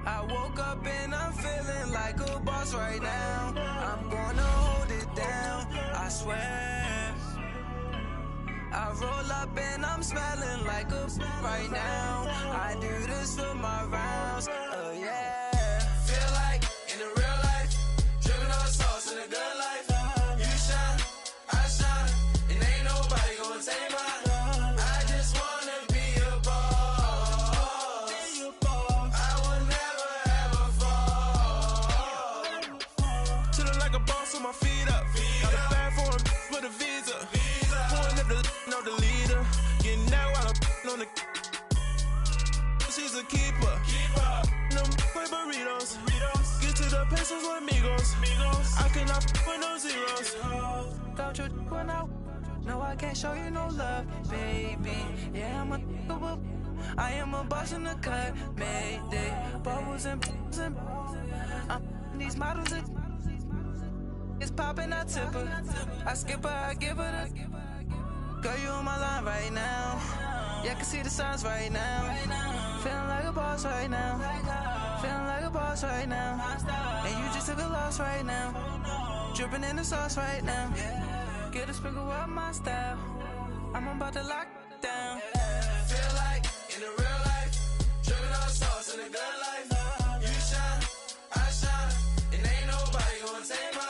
I woke up and I'm feeling like a boss right now. I'm gonna hold it down, I swear. I roll up and I'm smelling like a right now. I do this for my rounds, yeah. Feel like in the real life, dripping on sauce in a good life. You shine, I shine, and ain't nobody gonna take mine. I just wanna be a boss. I will never ever fall. Chillin' like a boss with my feet up. Got a bag for him with a visa. Pulling up the leader. Getting that while I'm on the. She's a keeper. Them play burritos. Get to the pesos with amigos. I cannot with no zeros. Don't you run out? No, I can't show you no love, baby. Yeah, I am a boss in the cut. Mayday. Bubbles and these models are. It's poppin', I tip her. I skip her, I give her the. Girl, you on my line right now. Yeah, I can see the signs right now. Feeling like a boss right now. Feeling like a boss right now. And you just took a loss right now. Dripping in the sauce right now. Get a sprinkle up my style. I'm about to lock down. Feel like in the real life, dripping on sauce in a good life. You shine, I shine, and ain't nobody gonna take mine.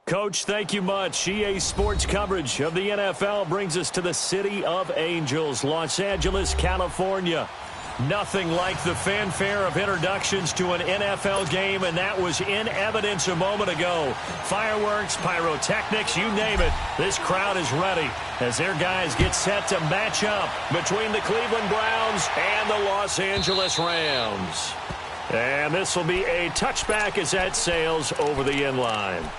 Coach, thank you much. EA Sports coverage of the NFL brings us to the City of Angels, Los Angeles, California. Nothing like the fanfare of introductions to an NFL game, and that was in evidence a moment ago. Fireworks, pyrotechnics, you name it. This crowd is ready as their guys get set to match up between the Cleveland Browns and the Los Angeles Rams. And this will be a touchback as that sails over the end line.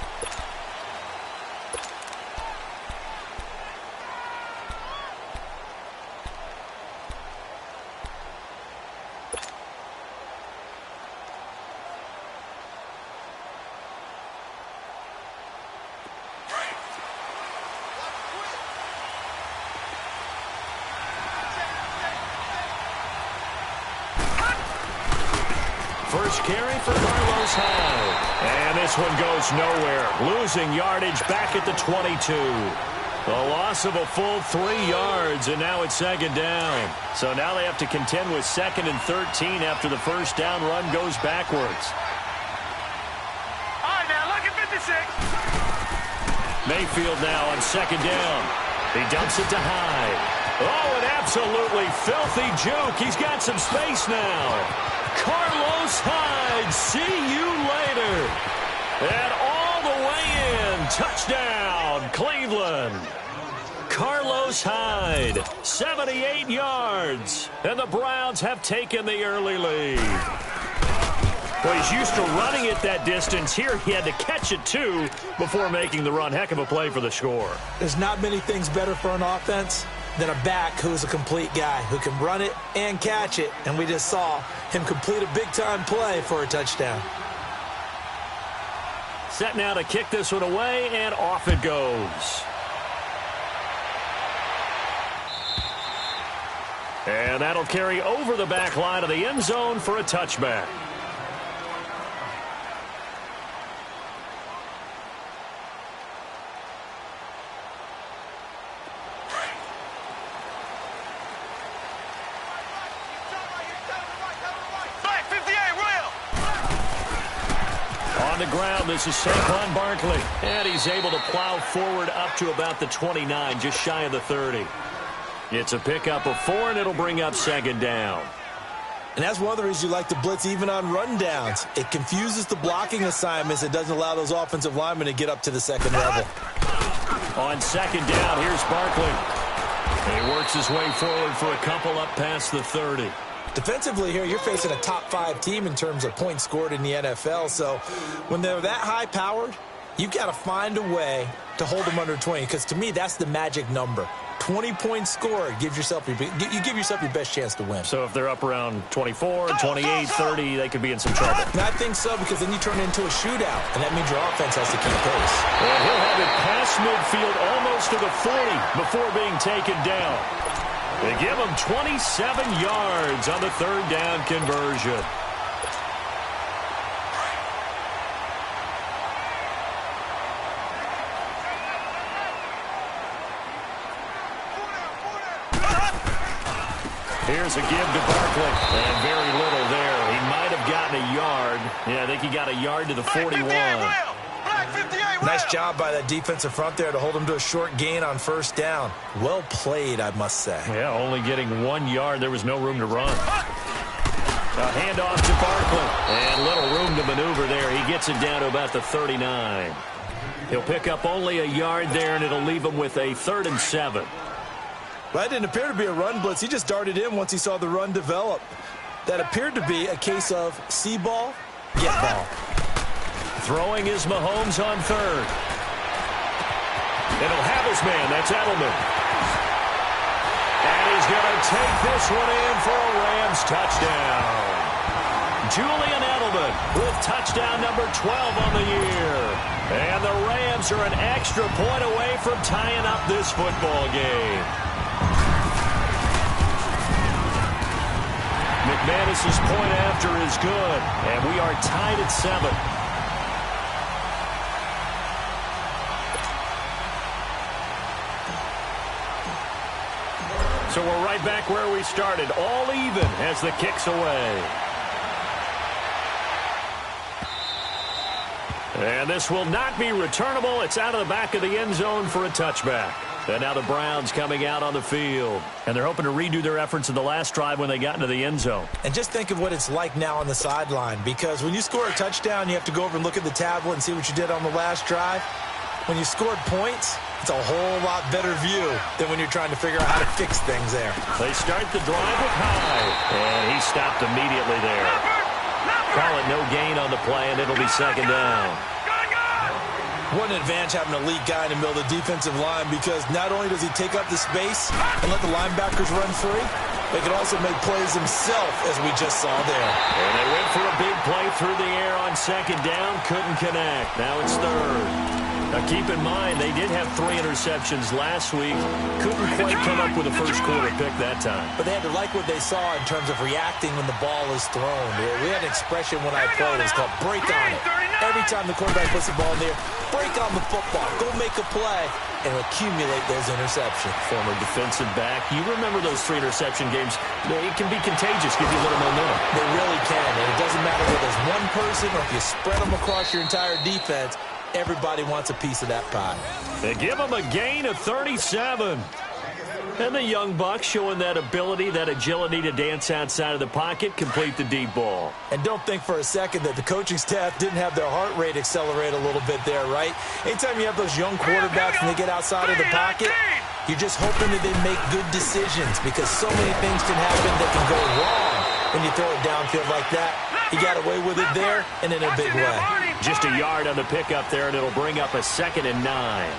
First carry for Carlos Hyde. And this one goes nowhere. Losing yardage back at the 22. A loss of a full 3 yards, and now it's second down. So now they have to contend with 2nd and 13 after the first down run goes backwards. All right, now look at 56. Mayfield now on second down. He dumps it to Hyde. Oh, an absolutely filthy juke. He's got some space now. Carlos Hyde, see you later. And all the way in, touchdown, Cleveland. Carlos Hyde, 78 yards. And the Browns have taken the early lead. Well, he's used to running it that distance. Here he had to catch it, too, before making the run. Heck of a play for the score. There's not many things better for an offense than a back who's a complete guy, who can run it and catch it. And we just saw him complete a big-time play for a touchdown. Set now to kick this one away, and off it goes. And that'll carry over the back line of the end zone for a touchback. On the ground, this is Saquon Barkley. And he's able to plow forward up to about the 29, just shy of the 30. It's a pickup of 4, and it'll bring up second down. And that's one of the reasons you like to blitz even on rundowns. It confuses the blocking assignments. It doesn't allow those offensive linemen to get up to the second level. On second down, here's Barkley. And he works his way forward for a couple up past the 30. Defensively here, you're facing a top-5 team in terms of points scored in the NFL. So when they're that high-powered, you've got to find a way to hold them under 20, because to me, that's the magic number. 20-point score gives yourself you give yourself your best chance to win. So if they're up around 24, 28, 30, they could be in some trouble. And I think so, because then you turn it into a shootout, and that means your offense has to keep pace. And he'll have it past midfield almost to the 40 before being taken down. They give him 27 yards on the third down conversion. Here's a give to Barkley. And very little there. He might have gotten a yard. Yeah, I think he got a yard to the 41. Nice job by that defensive front there to hold him to a short gain on first down. Well played, I must say. Yeah, only getting 1 yard. There was no room to run. A handoff to Barkley. And little room to maneuver there. He gets it down to about the 39. He'll pick up only a yard there, and it'll leave him with a 3rd and 7. Well, that didn't appear to be a run blitz. He just darted in once he saw the run develop. That appeared to be a case of see ball, get ball. Throwing is Mahomes on 3rd. It'll have his man. That's Edelman. And he's going to take this one in for a Rams touchdown. Julian Edelman with touchdown number 12 on the year. And the Rams are an extra point away from tying up this football game. McManus's point after is good, and we are tied at 7. So we're right back where we started, all even as the kick's away. And this will not be returnable. It's out of the back of the end zone for a touchback. And now the Browns coming out on the field. And they're hoping to redo their efforts in the last drive when they got into the end zone. And just think of what it's like now on the sideline. Because when you score a touchdown, you have to go over and look at the tablet and see what you did on the last drive. When you scored points, it's a whole lot better view than when you're trying to figure out how to fix things there. They start the drive with Hyde. And he stopped immediately there. Call it no gain on the play, and it'll be 2nd down. What an advantage having an elite guy in the middle of the defensive line, because not only does he take up the space and let the linebackers run free, they can also make plays himself, as we just saw there. And they went for a big play through the air on 2nd down. Couldn't connect. Now it's 3rd. Now keep in mind, they did have 3 interceptions last week. Couldn't quite come up with a first quarter pick that time. But they had to like what they saw in terms of reacting when the ball is thrown. We had an expression when I played. It's called break on it. Every time the quarterback puts the ball in there, break on the football. Go make a play and accumulate those interceptions. Former defensive back. You remember those 3 interception games. It can be contagious, give you a little momentum. They really can. And it doesn't matter whether there's one person or if you spread them across your entire defense. Everybody wants a piece of that pie. They give him a gain of 37. And the young buck showing that ability, that agility to dance outside of the pocket, complete the deep ball. And don't think for a second that the coaching staff didn't have their heart rate accelerate a little bit there, right? Anytime you have those young quarterbacks and they get outside of the pocket, you're just hoping that they make good decisions, because so many things can happen that can go wrong when you throw it downfield like that. He got away with it there and in a big way. Just a yard on the pickup there, and it'll bring up a 2nd and 9.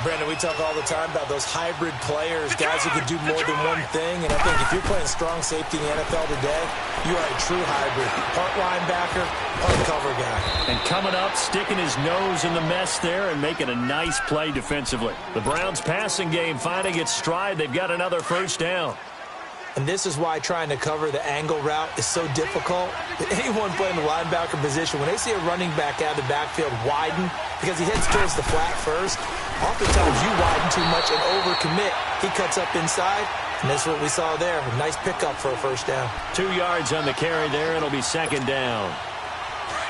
Brandon, we talk all the time about those hybrid players, guys who can do more than one thing. And I think if you're playing strong safety in the NFL today, you are a true hybrid. Part linebacker, part cover guy. And coming up, sticking his nose in the mess there and making a nice play defensively. The Browns passing game finding its stride. They've got another first down. And this is why trying to cover the angle route is so difficult. Anyone playing the linebacker position, when they see a running back out of the backfield widen, because he heads towards the flat first, oftentimes you widen too much and overcommit. He cuts up inside, and that's what we saw there. A nice pickup for a first down. 2 yards on the carry there, and it'll be 2nd down.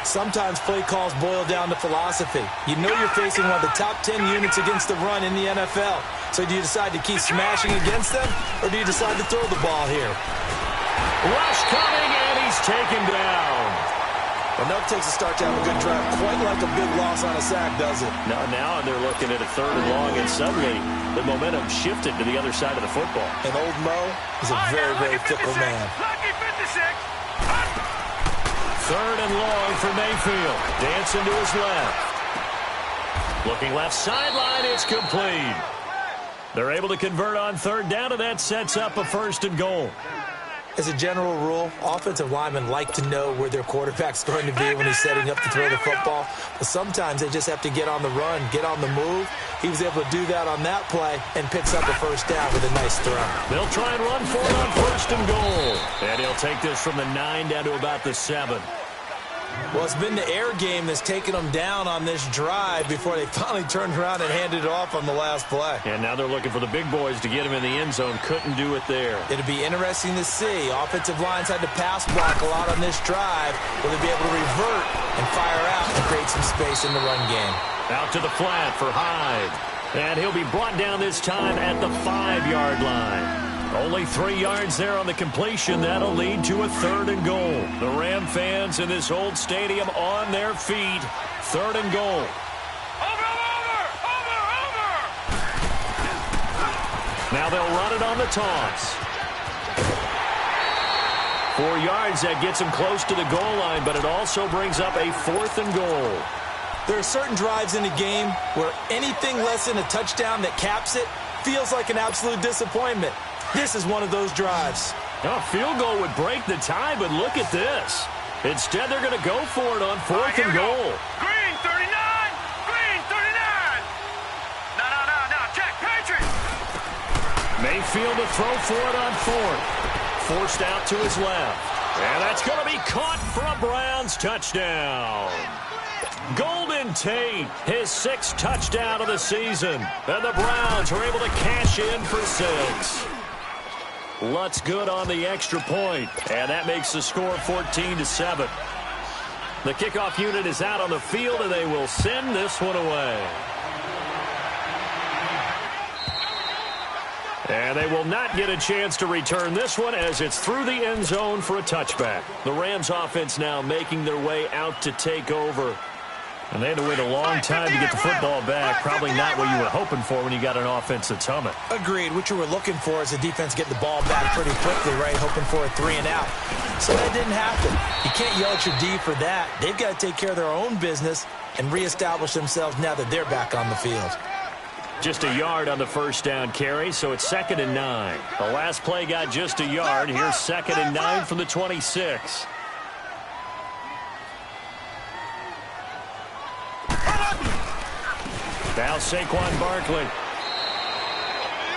Sometimes play calls boil down to philosophy. You know you're facing one of the top 10 units against the run in the NFL. So do you decide to keep smashing against them, or do you decide to throw the ball here? Rush coming, and he's taken down. Enough takes a start to have a good drive. Quite like a big loss on a sack, does it? Now they're looking at a 3rd and long, and suddenly the momentum shifted to the other side of the football. And old Mo is a very, very fickle man. 3rd and long for Mayfield. Dancing to his left. Looking left sideline, it's complete. They're able to convert on third down, and that sets up a 1st and goal. As a general rule, offensive linemen like to know where their quarterback's going to be when he's setting up to throw the football. But sometimes they just have to get on the run, get on the move. He was able to do that on that play and picks up a 1st down with a nice throw. They'll try and run for it on 1st and goal. And he'll take this from the 9 down to about the 7. Well, it's been the air game that's taken them down on this drive before they finally turned around and handed it off on the last play. And now they're looking for the big boys to get him in the end zone. Couldn't do it there. It'll be interesting to see. Offensive lines had to pass block a lot on this drive. Will they be able to revert and fire out and create some space in the run game? Out to the flat for Hyde. And he'll be brought down this time at the 5-yard line. Only 3 yards there on the completion. That'll lead to a 3rd and goal. The Ram fans in this old stadium on their feet. 3rd and goal. Over! Now they'll run it on the toss. 4 yards, that gets them close to the goal line, but it also brings up a 4th and goal. There are certain drives in a game where anything less than a touchdown that caps it feels like an absolute disappointment. This is one of those drives. A field goal would break the tie, but look at this. Instead, they're going to go for it on 4th and goal. Green 39! Green 39! No, check, Patriots! Mayfield to throw for it on 4th. Forced out to his left. And that's going to be caught for a Browns touchdown. Golden Tate, his 6th touchdown of the season. And the Browns are able to cash in for 6. Lutz good on the extra point, and that makes the score 14-7. The kickoff unit is out on the field, and they will send this one away. And they will not get a chance to return this one as it's through the end zone for a touchback. The Rams offense now making their way out to take over. And they had to wait a long time to get the football back. Probably not what you were hoping for when you got an offense that's humming. Agreed. What you were looking for is the defense getting the ball back pretty quickly, right? Hoping for a 3 and out. So that didn't happen. You can't yell at your D for that. They've got to take care of their own business and reestablish themselves now that they're back on the field. Just a yard on the 1st down carry, so it's 2nd and 9. The last play got just a yard. Here's 2nd and 9 from the 26. Now Saquon Barkley.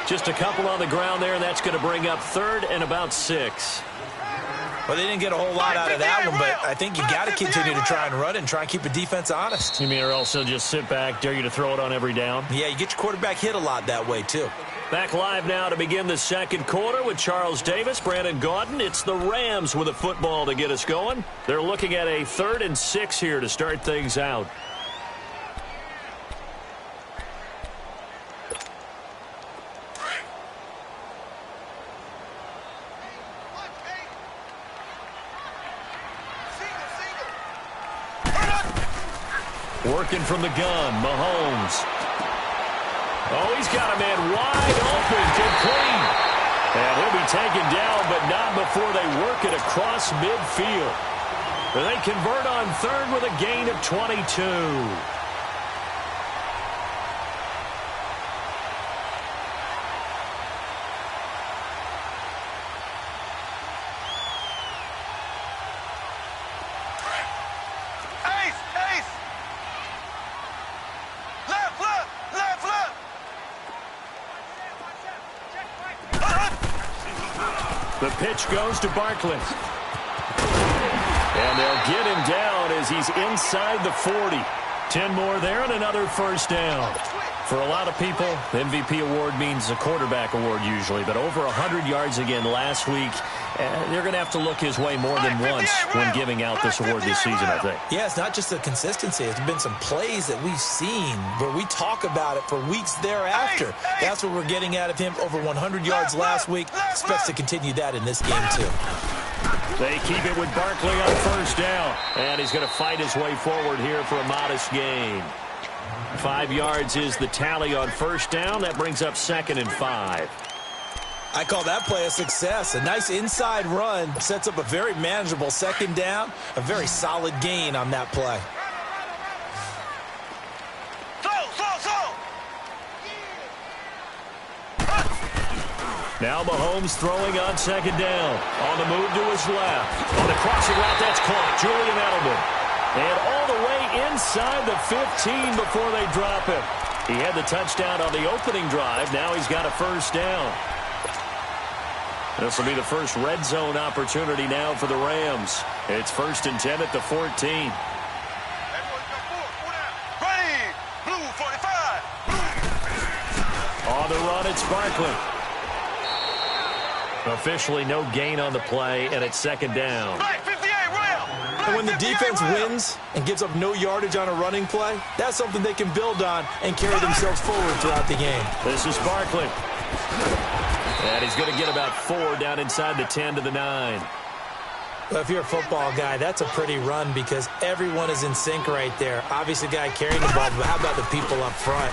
Just a couple on the ground there, and that's going to bring up 3rd and about 6. Well, they didn't get a whole lot out of that one, but I think you got to continue to try and run it and try and keep the defense honest. You mean or else they'll just sit back, dare you to throw it on every down? Yeah, you get your quarterback hit a lot that way, too. Back live now to begin the 2nd quarter with Charles Davis, Brandon Gaudin. It's the Rams with a football to get us going. They're looking at a 3rd and 6 here to start things out. Working from the gun, Mahomes. Oh, he's got a man wide open, complete. And he'll be taken down, but not before they work it across midfield. And they convert on 3rd with a gain of 22. The pitch goes to Barkley. And they'll get him down as he's inside the 40. 10 more there and another 1st down. For a lot of people, the MVP award means a quarterback award usually, but over 100 yards again last week. They're going to have to look his way more than once when giving out this award this season, I think. Yeah, it's not just the consistency. It's been some plays that we've seen where we talk about it for weeks thereafter. That's what we're getting out of him. Over 100 yards last week. Expects to continue that in this game, too. They keep it with Barkley on 1st down. And he's going to fight his way forward here for a modest gain. 5 yards is the tally on 1st down. That brings up 2nd and 5. I call that play a success. A nice inside run sets up a very manageable 2nd down. A very solid gain on that play. Slow! Now Mahomes throwing on second down. On the move to his left. On the crossing route, that's caught. Julian Edelman. And all the way inside the 15 before they drop it. He had the touchdown on the opening drive. Now he's got a first down. This will be the first red zone opportunity now for the Rams. It's 1st and 10 at the 14. On the run, it's Barkley. Officially no gain on the play, and it's second down. And when the defense wins and gives up no yardage on a running play, that's something they can build on and carry themselves forward throughout the game. This is Barkley. And he's going to get about 4 down inside the 10 to the 9. Well, if you're a football guy, that's a pretty run because everyone is in sync right there. Obviously, the guy carrying the ball, but how about the people up front?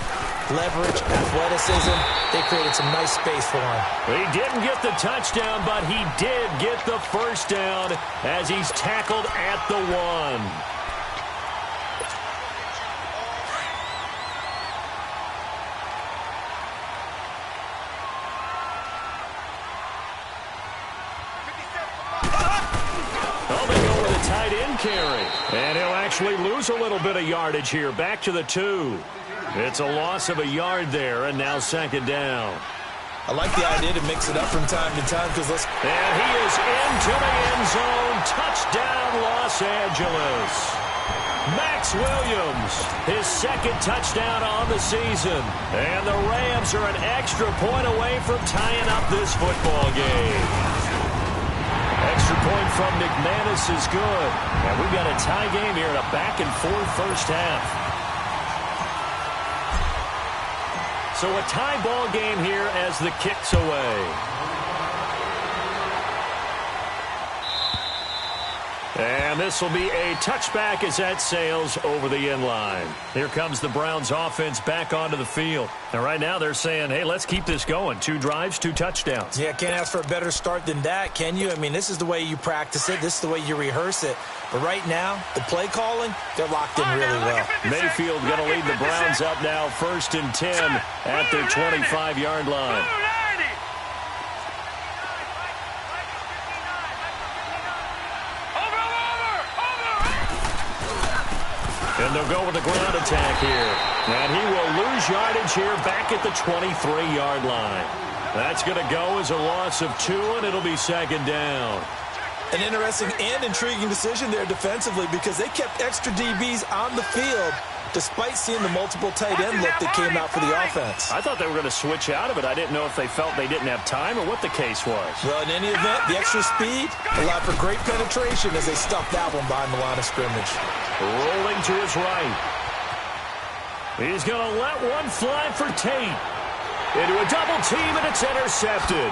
Leverage, athleticism, they created some nice space for him. He didn't get the touchdown, but he did get the first down as he's tackled at the 1. Carry. And he'll actually lose a little bit of yardage here. Back to the 2. It's a loss of a yard there, and now second down. I like the idea to mix it up from time to time because let's... And he is into the end zone. Touchdown, Los Angeles. Max Williams, his second touchdown on the season. And the Rams are an extra point away from tying up this football game. Extra point from McManus is good. And we've got a tie game here in a back-and-forth first half. So a tie ball game here as the kick's away. And this will be a touchback as that sails over the end line. Here comes the Browns offense back onto the field. And right now they're saying, hey, let's keep this going. 2 drives, 2 touchdowns. Yeah, can't ask for a better start than that, can you? I mean, this is the way you practice it. This is the way you rehearse it. But right now, the play calling, they're locked in really well. Mayfield going to lead the Browns up now 1st and 10 at their 25-yard line. And they'll go with the ground attack here. And he will lose yardage here back at the 23-yard line. That's going to go as a loss of 2, and it'll be second down. An interesting and intriguing decision there defensively because they kept extra DBs on the field despite seeing the multiple tight end look that came out for the offense. I thought they were going to switch out of it. I didn't know if they felt they didn't have time or what the case was. Well, in any event, the extra speed allowed for great penetration as they stuffed that one behind the line of scrimmage. Rolling to his right. He's going to let one fly for Tate. Into a double team, and it's intercepted.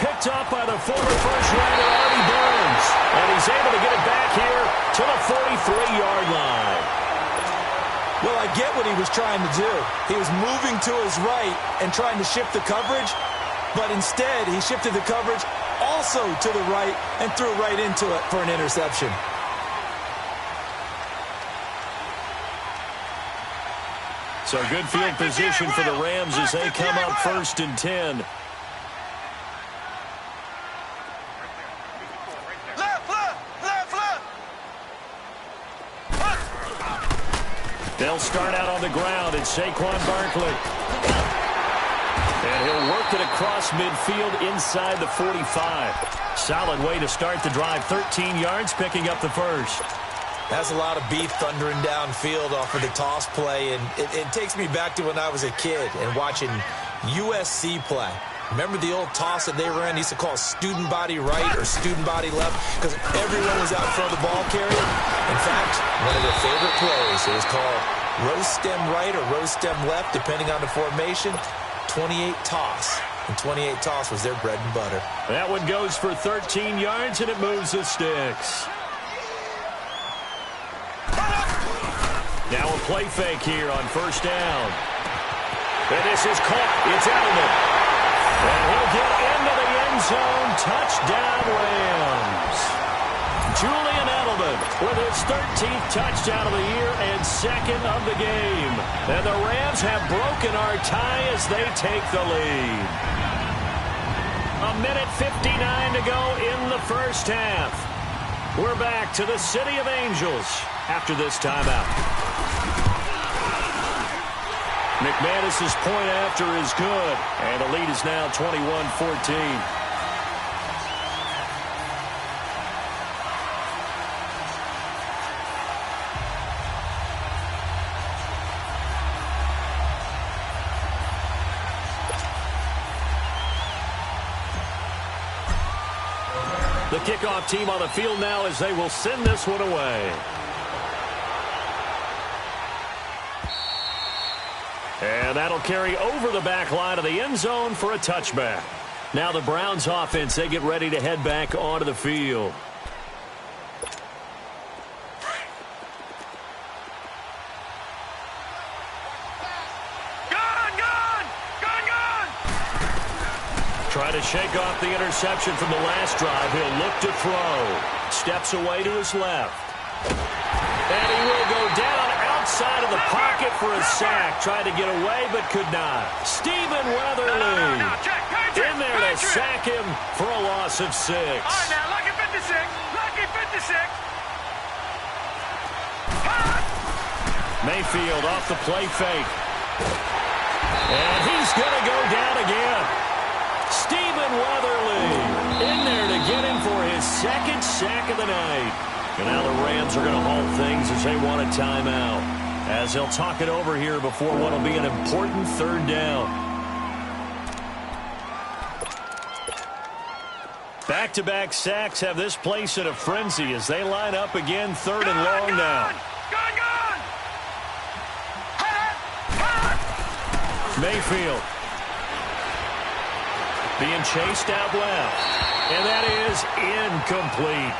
Picked up by the former first-rounder, Artie Burns. And he's able to get it back here to the 43-yard line. Well, I get what he was trying to do. He was moving to his right and trying to shift the coverage, but instead he shifted the coverage also to the right and threw right into it for an interception. So good field position for the Rams as they come up 1st and 10. They'll start out on the ground. It's Saquon Barkley. And he'll work it across midfield inside the 45. Solid way to start the drive. 13 yards, picking up the first. That's a lot of beef thundering downfield off of the toss play. And it takes me back to when I was a kid and watching USC play. Remember the old toss that they ran? They used to call it student body right or student body left because everyone was out front of the ball carrier. In fact, one of their favorite plays, it was called rose stem right or rose stem left, depending on the formation, 28 toss. And 28 toss was their bread and butter. That one goes for 13 yards, and it moves the sticks. Now a play fake here on first down. And this is caught. It's Edelman. And he'll get into the end zone. Touchdown, Rams. Julian Edelman with his 13th touchdown of the year and second of the game. And the Rams have broken our tie as they take the lead. 1:59 to go in the first half. We're back to the City of Angels after this timeout. McManus's point after is good, and the lead is now 21-14. The kickoff team on the field now as they will send this one away. And that'll carry over the back line of the end zone for a touchback. Now the Browns offense, they get ready to head back onto the field. Try to shake off the interception from the last drive. He'll look to throw. Steps away to his left. And he will go down outside of the pocket for a sack. Tried to get away but could not. Stephen Weatherly in there to sack him for a loss of 6. All right, now, lucky 56. Lucky 56. Mayfield off the play fake. And he's going to go down again. Stephen Weatherly in there to get him for his second sack of the night. And now the Rams are going to halt things as they want a timeout, as they'll talk it over here before what will be an important third down. Back-to-back sacks have this place in a frenzy as they line up again, third and long now. Mayfield being chased out left, and that is incomplete.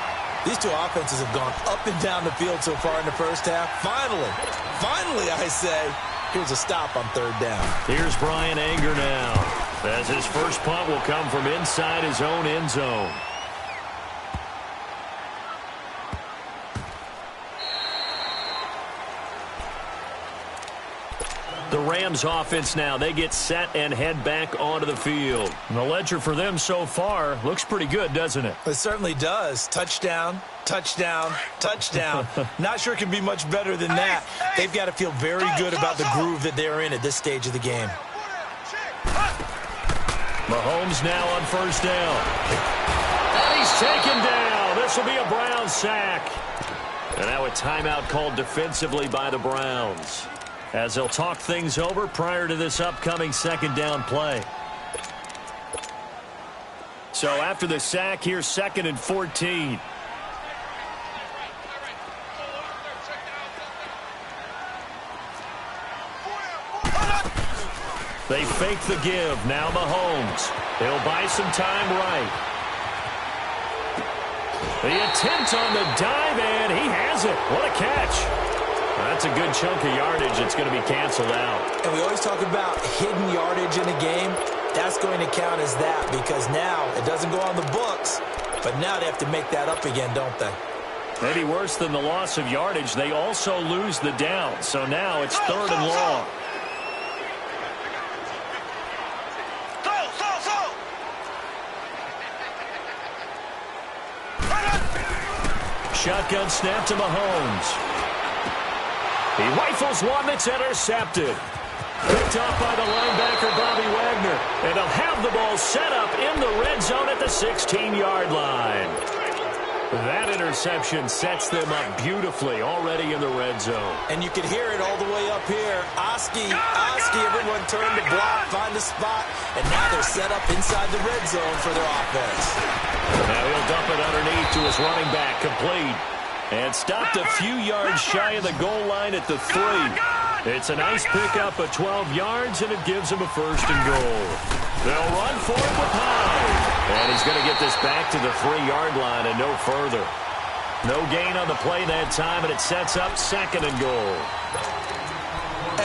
These two offenses have gone up and down the field so far in the first half. Finally, I say, here's a stop on third down. Here's Brian Anger now, as his first punt will come from inside his own end zone. The Rams offense now, they get set and head back onto the field. And the ledger for them so far looks pretty good, doesn't it? It certainly does. Touchdown, touchdown, touchdown. Not sure it can be much better than that. They've got to feel very good about the groove that they're in at this stage of the game. Mahomes now on first down. And he's taken down. This will be a Browns sack. And now a timeout called defensively by the Browns, as they'll talk things over prior to this upcoming second down play. So after the sack, here's 2nd and 14. They fake the give. Now Mahomes. He'll buy some time right. The attempt on the dive, and he has it. What a catch. That's a good chunk of yardage. It's going to be canceled out. And we always talk about hidden yardage in a game. That's going to count as that, because now it doesn't go on the books, but now they have to make that up again, don't they? Maybe worse than the loss of yardage, they also lose the down. So now it's third and long. Shotgun snap to Mahomes. He rifles one that's intercepted. Picked off by the linebacker, Bobby Wagner. And they'll have the ball set up in the red zone at the 16-yard line. That interception sets them up beautifully already in the red zone. And you can hear it all the way up here. Oski, everyone turned to block, find a spot, and now they're set up inside the red zone for their offense. Now he'll dump it underneath to his running back, complete. And stopped a few yards shy of the goal line at the 3. It's a nice pickup of 12 yards, and it gives him a first and goal. They'll run for it with Hyde. And he's going to get this back to the 3-yard line and no further. No gain on the play that time, and it sets up 2nd and goal.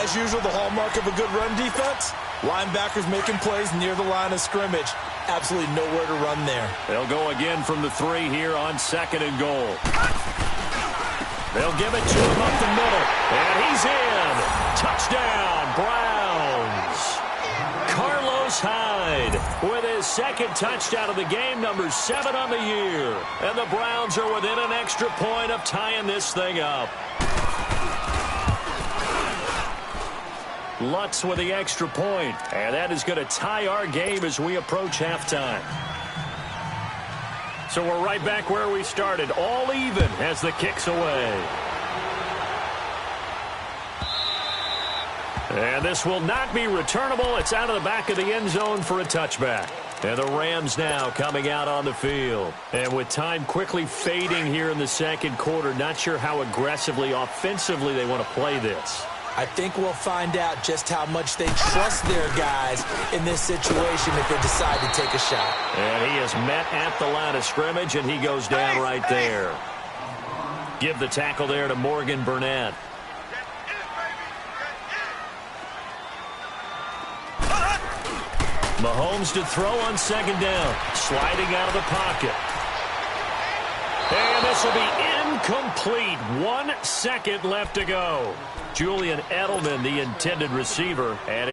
As usual, the hallmark of a good run defense, linebackers making plays near the line of scrimmage. Absolutely nowhere to run there. They'll go again from the 3 here on 2nd and goal. They'll give it to him up the middle. And he's in. Touchdown, Browns. Carlos Carlos Hyde with his second touchdown of the game, number 7 on the year. And the Browns are within an extra point of tying this thing up. Lutz with the extra point, and that is going to tie our game as we approach halftime. So we're right back where we started, all even as the kick's away. And this will not be returnable. It's out of the back of the end zone for a touchback. And the Rams now coming out on the field. And with time quickly fading here in the second quarter, not sure how aggressively, offensively they want to play this. I think we'll find out just how much they trust their guys in this situation if they decide to take a shot. And he is met at the line of scrimmage, and he goes down right there. Give the tackle there to Morgan Burnett. Mahomes to throw on second down. Sliding out of the pocket. And this will be incomplete. 1 second left to go. Julian Edelman, the intended receiver. And